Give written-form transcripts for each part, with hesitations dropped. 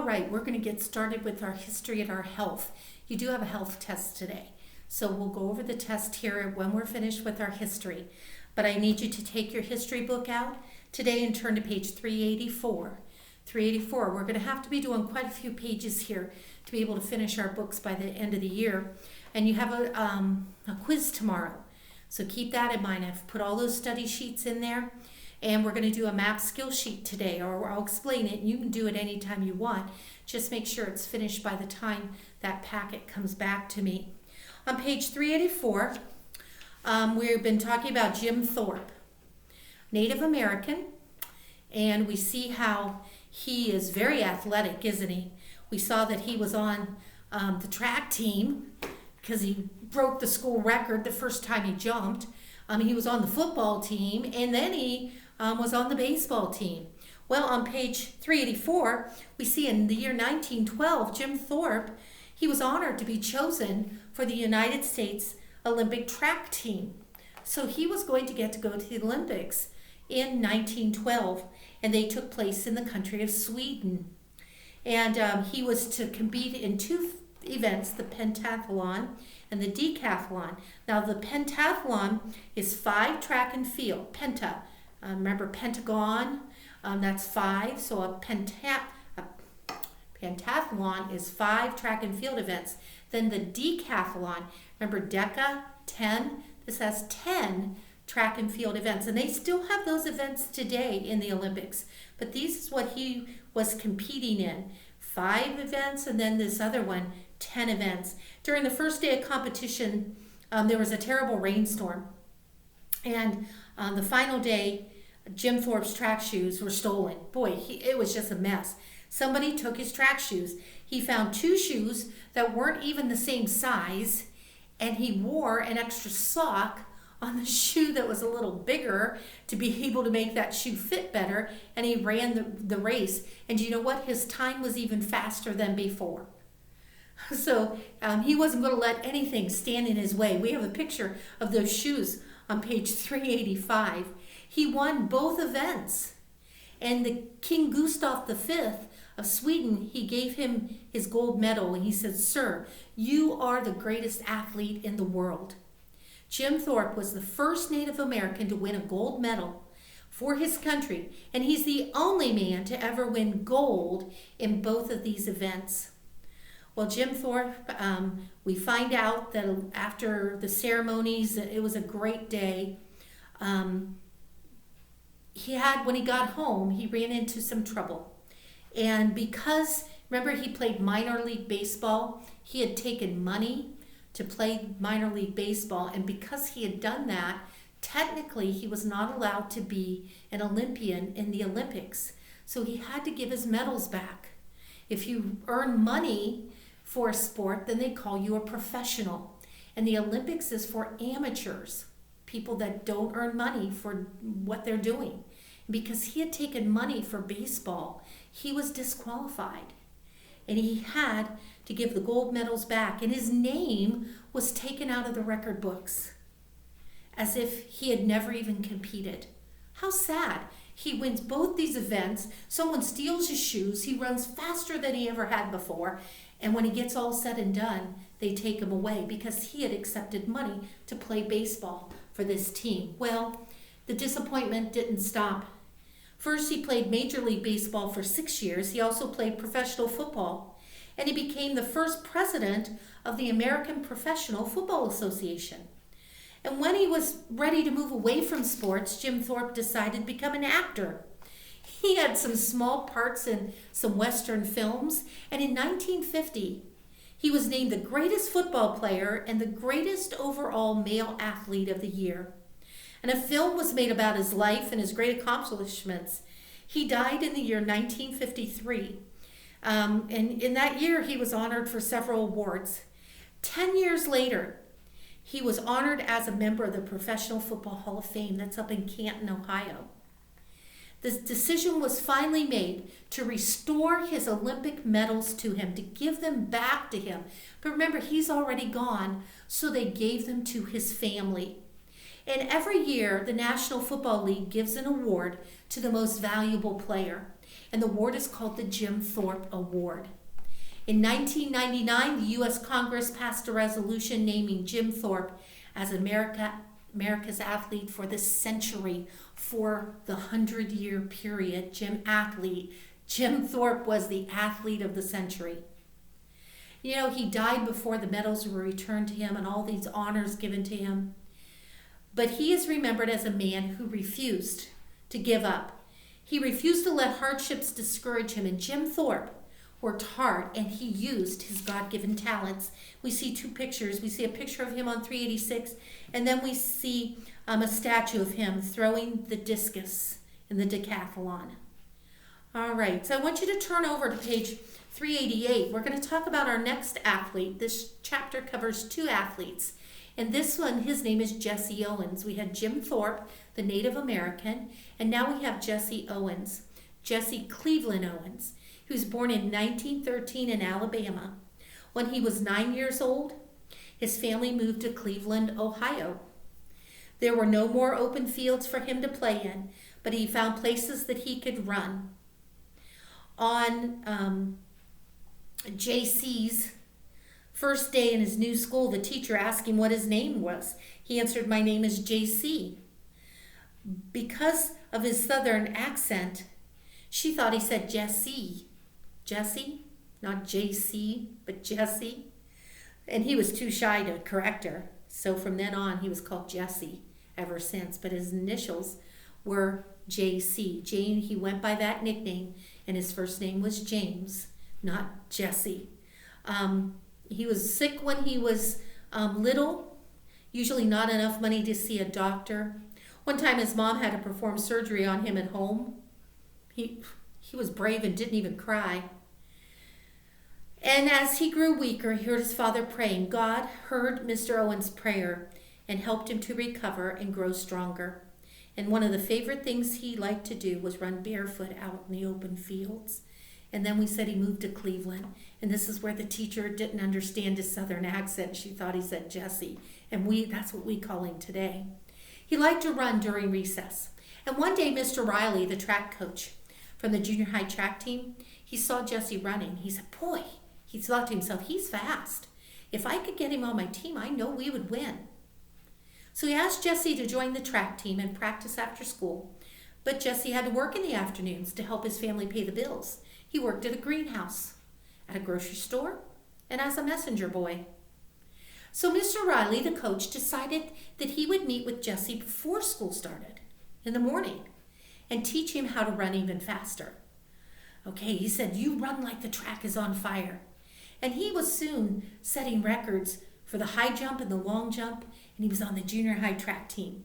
right, we're going to get started with our history and our health. You do have a health test today. So we'll go over the test here when we're finished with our history. But I need you to take your history book out today and turn to page 384. 384, we're going to have to be doing quite a few pages here to be able to finish our books by the end of the year. And you have a quiz tomorrow. So keep that in mind. I've put all those study sheets in there. And we're going to do a map skill sheet today, or I'll explain it. You can do it anytime you want. Just make sure it's finished by the time that packet comes back to me. On page 384, we've been talking about Jim Thorpe, Native American, and we see how he is very athletic, isn't he? We saw that he was on the track team because he broke the school record the first time he jumped. He was on the football team, and then he was on the baseball team. Well, on page 384, we see in the year 1912, Jim Thorpe, he was honored to be chosen for the United States Olympic track team. So he was going to get to go to the Olympics in 1912, and they took place in the country of Sweden. And he was to compete in two events, the pentathlon and the decathlon. Now, the pentathlon is 5 track and field, penta. Remember pentagon, that's 5. So a pentathlon is 5 track and field events. Then the decathlon, remember deca, 10. This has 10 track and field events. And they still have those events today in the Olympics. But this is what he was competing in. 5 events, and then this other one, 10 events. During the first day of competition, there was a terrible rainstorm. And the final day, Jim Thorpe's track shoes were stolen. Boy, it was just a mess. Somebody took his track shoes. He found 2 shoes that weren't even the same size, and he wore an extra sock on the shoe that was a little bigger to be able to make that shoe fit better, and he ran the race. And you know what? His time was even faster than before. So he wasn't going to let anything stand in his way. We have a picture of those shoes on page 385. He won both events. And the King Gustav V of Sweden, he gave him his gold medal, and he said, "Sir, you are the greatest athlete in the world." Jim Thorpe was the first Native American to win a gold medal for his country, and he's the only man to ever win gold in both of these events. Well, Jim Thorpe, we find out that after the ceremonies, it was a great day. When he got home, he ran into some trouble. And because, remember, he played minor league baseball, he had taken money to play minor league baseball. And because he had done that, technically he was not allowed to be an Olympian in the Olympics. So he had to give his medals back. If you earn money for a sport, then they call you a professional. And the Olympics is for amateurs, people that don't earn money for what they're doing. Because he had taken money for baseball, he was disqualified. And he had to give the gold medals back. And his name was taken out of the record books as if he had never even competed. How sad. He wins both these events. Someone steals his shoes. He runs faster than he ever had before. And when he gets all said and done, they take him away because he had accepted money to play baseball for this team. Well, the disappointment didn't stop. First, he played Major League Baseball for 6 years. He also played professional football. And he became the first president of the American Professional Football Association. And when he was ready to move away from sports, Jim Thorpe decided to become an actor. He had some small parts in some Western films, and in 1950, he was named the greatest football player and the greatest overall male athlete of the year. And a film was made about his life and his great accomplishments. He died in the year 1953. And in that year, he was honored for several awards. 10 years later, he was honored as a member of the Professional Football Hall of Fame. That's up in Canton, Ohio. The decision was finally made to restore his Olympic medals to him, to give them back to him. But remember, he's already gone, so they gave them to his family. And every year, the National Football League gives an award to the most valuable player. And the award is called the Jim Thorpe Award. In 1999, the U.S. Congress passed a resolution naming Jim Thorpe as America's athlete for the century for the 100-year period. Jim Thorpe was the athlete of the century. You know, he died before the medals were returned to him and all these honors given to him. But he is remembered as a man who refused to give up. He refused to let hardships discourage him. And Jim Thorpe worked hard, and he used his God-given talents. We see two pictures. We see a picture of him on 386, and then we see a statue of him throwing the discus in the decathlon. All right, so I want you to turn over to page 388. We're going to talk about our next athlete. This chapter covers two athletes. And this one, his name is Jesse Owens. We had Jim Thorpe, the Native American, and now we have Jesse Owens, Jesse Cleveland Owens, who was born in 1913 in Alabama. When he was 9 years old, his family moved to Cleveland, Ohio. There were no more open fields for him to play in, but he found places that he could run. On JC's first day in his new school, the teacher asked him what his name was. He answered, "My name is JC." Because of his southern accent, she thought he said Jesse. Jesse, not JC, but Jesse. And he was too shy to correct her. So from then on, he was called Jesse ever since. But his initials were JC. He went by that nickname, and his first name was James, not Jesse. He was sick when he was little, usually not enough money to see a doctor. One time his mom had to perform surgery on him at home. He was brave and didn't even cry. And as he grew weaker, he heard his father praying. God heard Mr. Owens' prayer and helped him to recover and grow stronger. And one of the favorite things he liked to do was run barefoot out in the open fields. And then we said he moved to Cleveland. And this is where the teacher didn't understand his southern accent. She thought he said Jesse. And that's what we call him today. He liked to run during recess. And one day, Mr. Riley, the track coach from the junior high track team, he saw Jesse running. He said, boy, he thought to himself, he's fast. If I could get him on my team, I know we would win. So he asked Jesse to join the track team and practice after school. But Jesse had to work in the afternoons to help his family pay the bills. He worked at a greenhouse, at a grocery store, and as a messenger boy. So Mr. Riley, the coach, decided that he would meet with Jesse before school started in the morning and teach him how to run even faster. Okay, he said, you run like the track is on fire. And he was soon setting records for the high jump and the long jump, and he was on the junior high track team.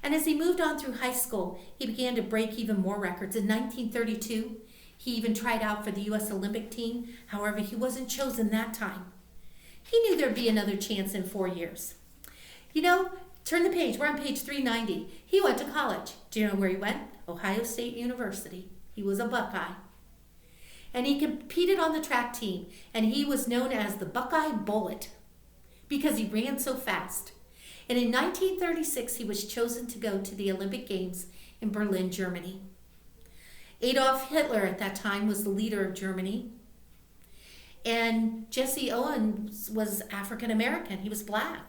And as he moved on through high school, he began to break even more records. In 1932, he even tried out for the U.S. Olympic team. However, he wasn't chosen that time. He knew there'd be another chance in 4 years. You know, turn the page. We're on page 390. He went to college. Do you know where he went? Ohio State University. He was a Buckeye. And he competed on the track team, and he was known as the Buckeye Bullet because he ran so fast. And in 1936, he was chosen to go to the Olympic Games in Berlin, Germany. Adolf Hitler at that time was the leader of Germany. And Jesse Owens was African American. He was black.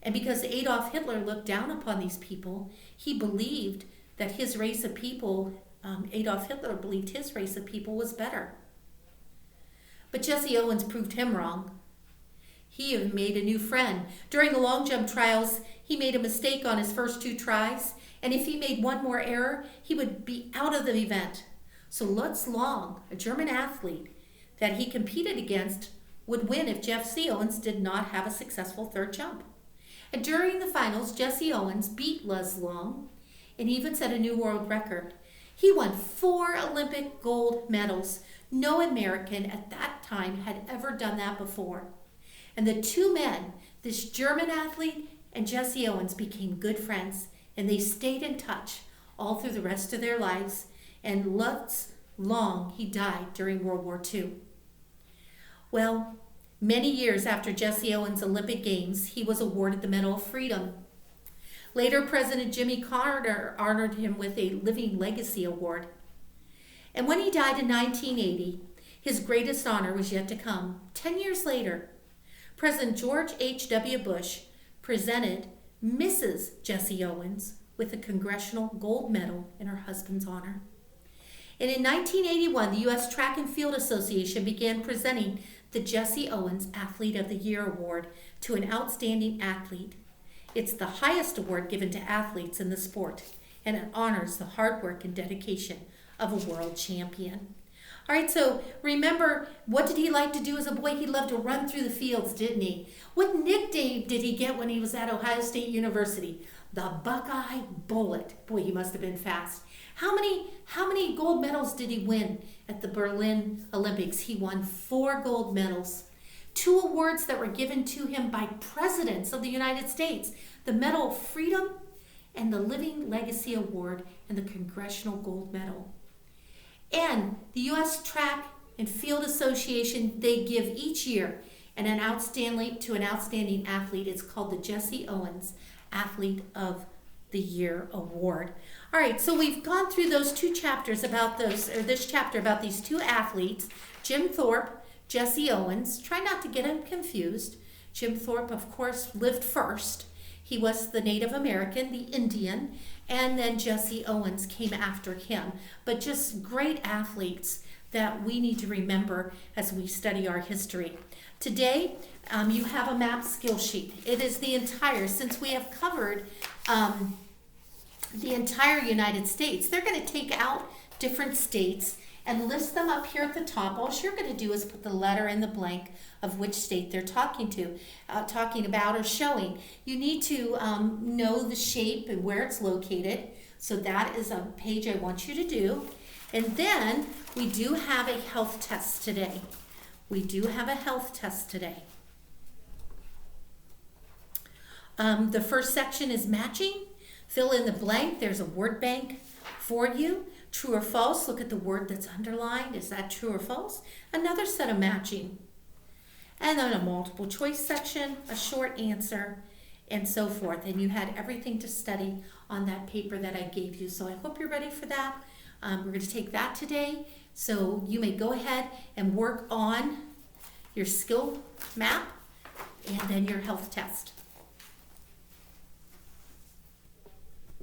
And because Adolf Hitler looked down upon these people, he believed that his race of people, Adolf Hitler believed his race of people was better. But Jesse Owens proved him wrong. He had made a new friend. During the long jump trials, he made a mistake on his first 2 tries, and if he made one more error, he would be out of the event. So Lutz Long, a German athlete that he competed against, would win if Jesse Owens did not have a successful third jump. And during the finals, Jesse Owens beat Lutz Long and even set a new world record. He won 4 Olympic gold medals. No American at that time had ever done that before. And the two men, this German athlete and Jesse Owens, became good friends, and they stayed in touch all through the rest of their lives. And Lutz Long, he died during World War II. Well, many years after Jesse Owens' Olympic Games, he was awarded the Medal of Freedom. Later, President Jimmy Carter honored him with a Living Legacy Award. And when he died in 1980, his greatest honor was yet to come. 10 years later, President George H.W. Bush presented Mrs. Jesse Owens with a Congressional Gold Medal in her husband's honor. And in 1981, the U.S. Track and Field Association began presenting the Jesse Owens Athlete of the Year Award to an outstanding athlete. It's the highest award given to athletes in the sport, and it honors the hard work and dedication of a world champion. All right, so remember, what did he like to do as a boy? He loved to run through the fields, didn't he? What nickname did he get when he was at Ohio State University? The Buckeye Bullet. Boy, he must have been fast. How many gold medals did he win at the Berlin Olympics? He won 4 gold medals. 2 awards that were given to him by presidents of the United States, the Medal of Freedom and the Living Legacy Award and the Congressional Gold Medal. And the U.S. Track and Field Association, they give each year an outstanding athlete. It's called the Jesse Owens Athlete of the Year Award. All right, so we've gone through those 2 chapters this chapter about these 2 athletes, Jim Thorpe, Jesse Owens. Try not to get them confused. Jim Thorpe, of course, lived first. He was the Native American, the Indian, and then Jesse Owens came after him. But just great athletes that we need to remember as we study our history. Today, you have a map skill sheet. It is the entire, since we have covered the entire United States, they're going to take out different states and list them up here at the top. All you're going to do is put the letter in the blank of which state they're talking about or showing. You need to know the shape and where it's located. So that is a page I want you to do. And then we do have a health test today. The first section is matching. Fill in the blank. There's a word bank for you. True or false, look at the word that's underlined. Is that true or false? Another set of matching. And then a multiple choice section, a short answer, and so forth. And you had everything to study on that paper that I gave you. So I hope you're ready for that. We're going to take that today. So you may go ahead and work on your skill map and then your health test.